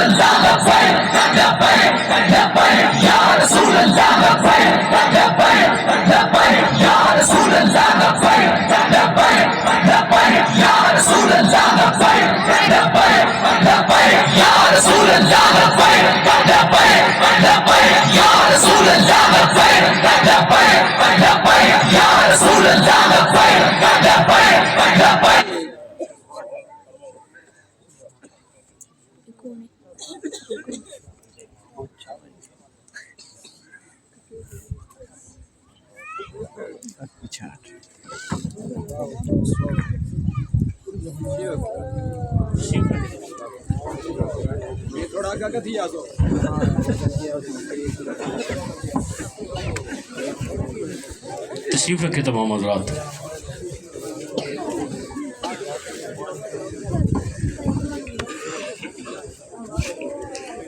اللہ لبیک لبیک لبیک یا رسول اللہ لبیک لبیک لبیک یا رسول اللہ لبیک لبیک لبیک یا رسول اللہ لبیک لبیک لبیک یا رسول اللہ لبیک لبیک لبیک یا رسول اللہ لبیک لبیک لبیک یا رسول اللہ لبیک لبیک لبیک. تھوڑا آگے تھی آ تو تشریف رکھے تمام حضرات.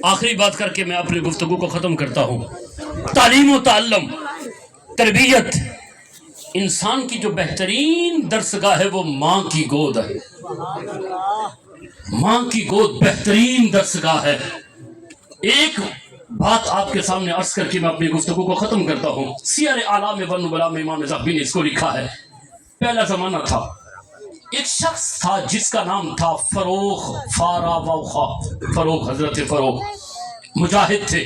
آخری بات کر کے میں اپنی گفتگو کو ختم کرتا ہوں. تعلیم و تعلم، تربیت، انسان کی جو بہترین درسگاہ ہے وہ ماں کی گود ہے. ماں کی گود بہترین درسگاہ ہے. ایک بات آپ کے سامنے عرض کر کے میں اپنی گفتگو کو ختم کرتا ہوں. سیر اعلام و نبلاء میں امام ذہبی نے اس کو لکھا ہے. پہلا زمانہ تھا، ایک شخص تھا جس کا نام تھا فروخ، فارا ووخا. فروخ، حضرت فروخ مجاہد تھے.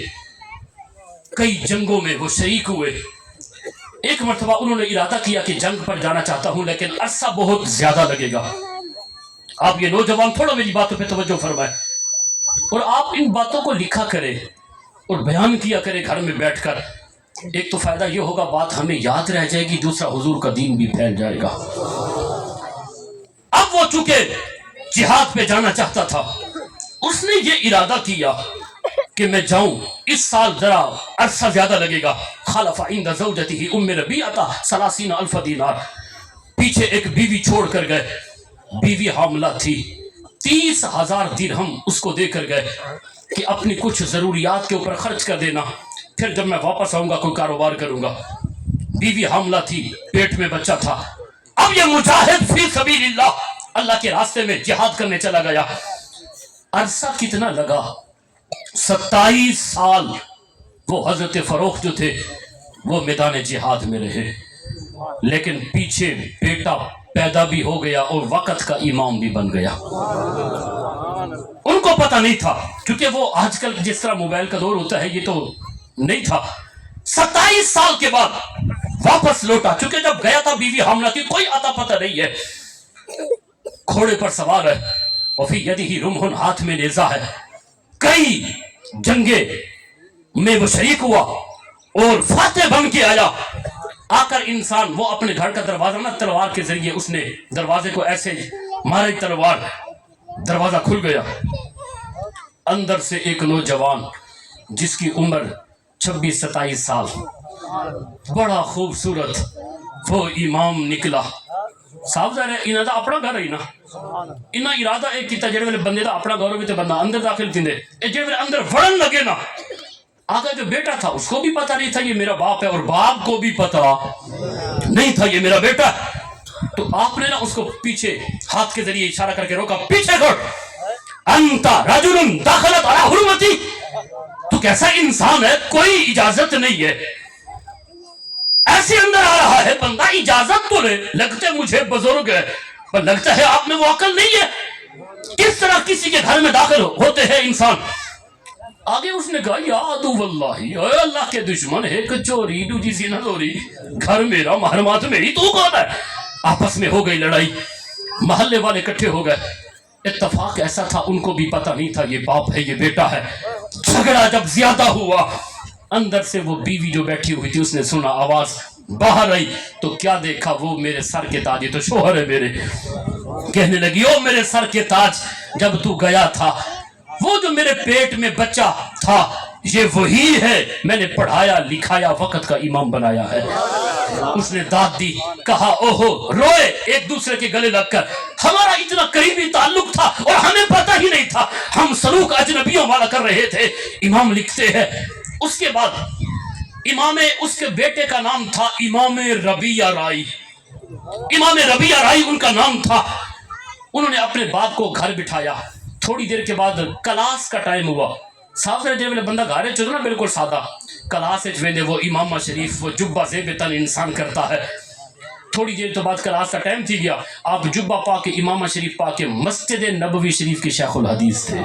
کئی جنگوں میں وہ شریک ہوئے. ایک مرتبہ انہوں نے ارادہ کیا کہ جنگ پر جانا چاہتا ہوں لیکن عرصہ بہت زیادہ لگے گا. آپ یہ نوجوان تھوڑا میری باتوں پہ توجہ فرمائے اور آپ ان باتوں کو لکھا کرے اور بیان کیا کرے گھر میں بیٹھ کر. ایک تو فائدہ یہ ہوگا بات ہمیں یاد رہ جائے گی، دوسرا حضور کا دین بھی پھیل جائے گا. اب وہ چونکہ جہاد پہ جانا چاہتا تھا، اس نے یہ ارادہ کیا کہ میں جاؤں، اس سال ذرا عرصہ زیادہ لگے گا. خلف عند زوجته ام ربیعہ 30,000 دینار. پیچھے ایک بیوی چھوڑ کر گئے. بیوی حاملہ تھی. 30,000 درہم اس کو دے کر گئے کہ اپنی کچھ ضروریات کے اوپر خرچ کر دینا، پھر جب میں واپس آؤں گا کوئی کاروبار کروں گا. بیوی حاملہ تھی، پیٹ میں بچہ تھا. اب یہ مجاہد فی سبیل اللہ کے راستے میں جہاد کرنے چلا گیا. عرصہ کتنا لگا؟ 27 سال وہ حضرت فروخ جو تھے وہ میدان جہاد میں رہے. لیکن پیچھے بیٹا پیدا بھی ہو گیا اور وقت کا امام بھی بن گیا. ان کو پتہ نہیں تھا کیونکہ وہ آج کل جس طرح موبائل کا دور ہوتا ہے یہ تو نہیں تھا. 27 سال کے بعد واپس لوٹا. چونکہ جب گیا تھا بیوی حاملہ کی، کوئی آتا پتہ نہیں ہے. گھوڑے پر سوار ہے، وفی یدہ رمح، ہاتھ میں نیزہ ہے. کئی جنگیں میں وہ شریک ہوا اور فاتح بن کے آیا. آ کر انسان وہ اپنے گھر کا دروازہ نہ تلوار کے ذریعے اس نے دروازے کو ایسے ماری تلوار، دروازہ کھل گیا. اندر سے ایک نوجوان جس کی عمر 26-27 سال، بڑا خوبصورت وہ امام نکلا. صاحب ظاہر ہے انہاں دا اپنا گھر ہے نا. انہاں ارادہ ایک کیتا جڑے ویلے بندے دا اپنا گھر ہوے تے بندہ اندر داخل تھیندے. اے جڑے ویلے اندر وڑن لگے نا، آگے جو بیٹا تھا اس کو بھی پتہ نہیں تھا یہ میرا باپ ہے اور باپ کو بھی پتہ نہیں تھا یہ میرا بیٹا. تو آپ نے نا اس کو پیچھے ہاتھ کے ذریعے اشارہ کر کے روکا، پیچھے گھڑ. انت رجل دخلت علی حرمتی، تو کیسا انسان ہے، کوئی اجازت نہیں ہے، ایسے اندر آ رہا ہے بندہ، اجازت تو لے. لگتے مجھے بزرگ ہے پر لگتا ہے آپ میں وہ عقل نہیں ہے. کس طرح کسی کے گھر میں داخل ہوتے ہیں انسان. آگے اس نے کہا یا عدو اللہ، اے اللہ کے دشمن، ایک چوری دوجی زنا چوری، گھر میرا محرمات میری، تو کون ہے؟ آپس میں ہو گئی لڑائی، محلے والے اکٹھے ہو گئے. اتفاق ایسا تھا ان کو بھی پتہ نہیں تھا یہ باپ ہے یہ بیٹا ہے. جھگڑا جب زیادہ ہوا، اندر سے وہ بیوی جو بیٹھی ہوئی تھی اس نے سنا آواز، باہر آئی تو کیا دیکھا، وہ میرے سر کے تاج، یہ تو شوہر ہے میرے. کہنے لگی او میرے سر کے تاج، جب تو گیا تھا وہ جو میرے پیٹ میں بچہ تھا یہ وہی ہے، میں نے پڑھایا لکھایا وقت کا امام بنایا ہے. اس نے داد دی، کہا اوہو، روئے ایک دوسرے کے گلے لگ کر. ہمارا اتنا قریبی تعلق تھا اور ہمیں پتہ ہی نہیں تھا، ہم سلوک اجنبیوں والا کر رہے تھے. امام لکھتے ہیں اس کے بعد امام، اس کے بیٹے کا نام تھا امام ربیعہ رائی. امام ربیعہ رائی ان کا نام تھا. انہوں نے اپنے باپ کو گھر بٹھایا، تھوڑی دیر کے بعد کلاس کا ٹائم ہوا. صاف ہے جب بندہ گھر چلو نا بالکل سادہ کلاس ویندے وہ امامہ شریف وہ جبہ زیب تن انسان کرتا ہے. تھوڑی دیر تو بعد کلاس کا ٹائم تھی گیا. آپ جبہ پا کے امامہ شریف پا کے مسجد نبوی شریف کے شیخ الحدیث تھے.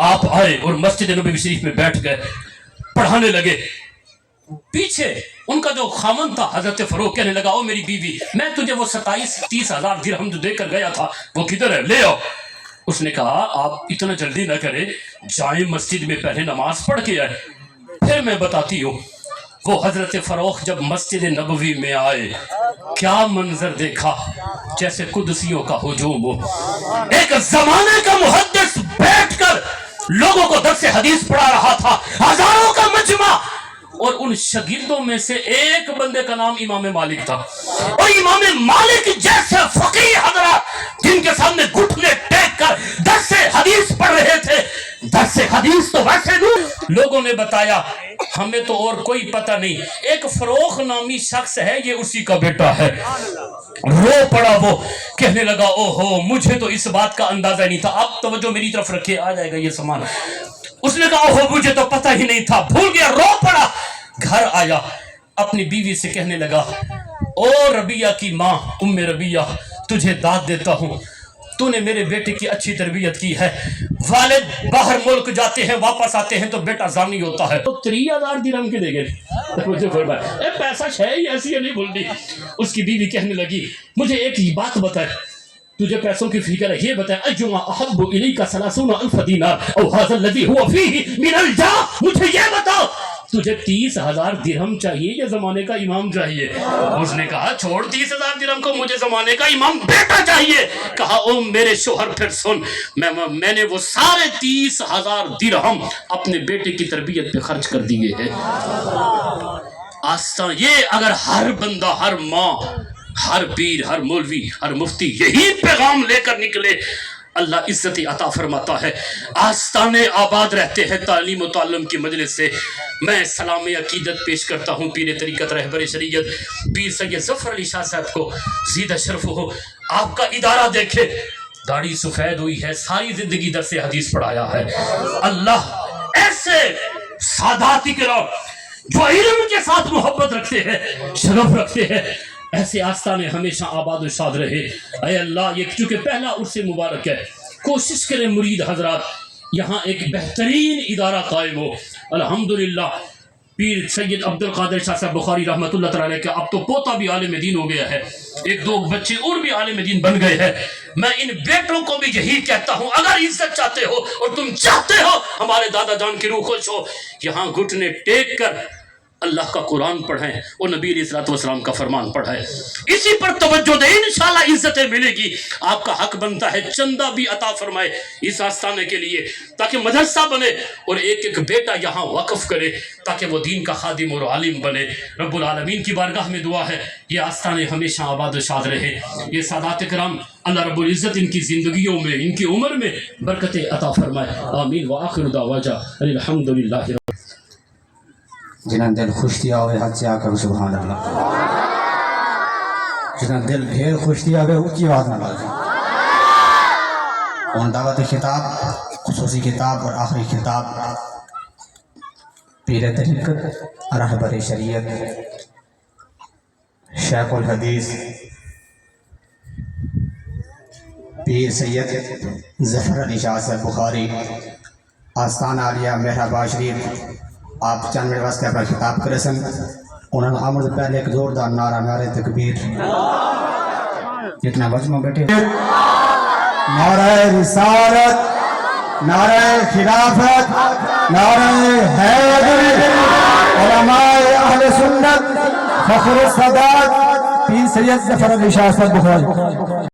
آپ آئے اور مسجد نبوی شریف میں بیٹھ گئے, پڑھانے لگے. پیچھے ان کا جو خامن تھا حضرت فاروق کہنے لگا او میری بیوی, میں تجھے وہ 27-30 ہزار درہم جو دے کر گیا تھا وہ کدھر ہے, لے آؤ. اس نے کہا آپ اتنا جلدی نہ کریں, جائیں مسجد میں پہلے نماز پڑھ کے آئے پھر میں بتاتی ہوں. وہ حضرت فاروق جب مسجد نبوی میں آئے کیا منظر دیکھا, جیسے قدسیوں کا ہجوم ہو. ایک زمانے کا محدث بیٹھ کر لوگوں کو درس حدیث پڑھا رہا تھا, ہزاروں کا مجمع, اور ان شاگردوں میں سے ایک بندے کا نام امام مالک تھا. اور امام مالک جیسے فقیہ حضرات جن کے سامنے گھٹنے ٹیک کر درس حدیث پڑھ رہے تھے, درس حدیث تو ویسے نہیں. لوگوں نے بتایا ہمیں تو اور کوئی پتہ نہیں, ایک فروخ نامی شخص ہے, یہ اسی کا بیٹا ہے. رو پڑا وہ, کہنے لگا او ہو مجھے تو اس بات کا اندازہ نہیں تھا. آپ توجہ میری طرف رکھے, آ جائے گا یہ سامان. اس نے کہا او ہو مجھے تو پتہ ہی نہیں تھا, بھول گیا, رو پڑا. گھر آیا, اپنی بیوی سے کہنے لگا او ربیہ کی ماں ام ربیہ, تجھے داد دیتا ہوں, تو نے میرے بیٹے کی اچھی تربیت کی ہے. والد باہر ملک جاتے ہیں واپس آتے ہیں تو بیٹا زانی ہوتا ہے. تو 3000 درہم کے دے گئے, مجھے فرمایا اے پیسہ ہے ہی ایسی ہے نہیں بھولنی. اس کی بیوی کہنے لگی مجھے ایک ہی بات بتائے, تجھے پیسوں کی فکر ہے, یہ بتائے ایجما احب الیک 30,000 دینار او ھذا الذی ھو فیہ من الجاہ, مجھے یہ بتاؤ تجھے 30,000 درہم چاہیے یا زمانے کا امام چاہیے؟ اس نے کہا چھوڑ 30,000 درہم کو, مجھے زمانے کا امام بیٹا چاہیے. کہا او میرے شوہر پھر سن, میں نے وہ سارے 30,000 درہم اپنے بیٹے کی تربیت پہ خرچ کر دیے ہیں. آستان یہ اگر ہر بندہ, ہر ماں, ہر پیر, ہر مولوی, ہر مفتی یہی پیغام لے کر نکلے, اللہ عزت عطا فرماتا ہے. آستانے آباد رہتے ہیں تعلیم و تعلم کی مجلس سے. میں سلام عقیدت پیش کرتا ہوں پیر طریقت رہبر شریعت پیر سید ظفر علی شاہ صاحب کو, زیدہ شرف ہو. آپ کا ادارہ دیکھے, داڑھی سفید ہوئی ہے, ساری زندگی درس حدیث پڑھایا ہے. اللہ ایسے سادات کرام جو علم کے ساتھ محبت رکھتے ہیں, شرف رکھتے ہیں, ایسے آستانے ہمیشہ آباد و شاد رہے. اے اللہ, یہ چونکہ پہلا عرص مبارک ہے, کوشش کریں مرید حضرات یہاں ایک بہترین ادارہ قائم ہو. الحمدللہ پیر سید عبد القادر شاہ صاحب بخاری رحمۃ اللہ تعالی علیہ کا اب تو پوتا بھی عالم دین ہو گیا ہے, 1-2 بچے اور بھی عالم دین بن گئے ہیں. میں ان بیٹوں کو بھی یہی کہتا ہوں, اگر عزت چاہتے ہو اور تم چاہتے ہو ہمارے دادا جان کی روح خوش ہو, یہاں گھٹنے ٹیک کر اللہ کا قرآن پڑھیں اور نبی علیہ الصلوۃ والسلام کا فرمان پڑھیں. اسی پر توجہ دیں, انشاءاللہ عزتیں ملے گی. آپ کا حق بنتا ہے چندہ بھی عطا فرمائے اس آستانے کے لیے تاکہ مدرسہ بنے اور ایک ایک بیٹا یہاں وقف کرے تاکہ وہ دین کا خادم اور عالم بنے. رب العالمین کی بارگاہ میں دعا ہے یہ آستانے ہمیشہ آباد و شاد رہے. یہ سادات کرام اللہ رب العزت ان کی زندگیوں میں, ان کی عمر میں برکتیں عطا فرمائے. آمین. وآخر دعوانا الحمدللہ. جنہاں دل خوش دیا ہوئے حد سے آ کر سبحان اللہ, جنہاں دل پھر خوش دیا ہوئے اونچی آواز نہ لازم. اور دعوت خطاب, خصوصی خطاب اور آخری خطاب پیر طریقت رہبر شریعت شیخ الحدیث پیر سید ظفر علی شاہ صاحب بخاری آستان عالیہ مہرآباد شریف. آپ چند منٹ واسطے اپنا خطاب کرے سن. انہوں نے آمد پہلے ایک زوردار نعرہ نعرہ تکبیر, جتنا مجمع بیٹھے, نعرہ رسالت, نعرہ خلافت, نعرہ حیدری, علماء اہل سنت, فخر السادات پیر سید ظفر علی شاہ صاحب بخاری.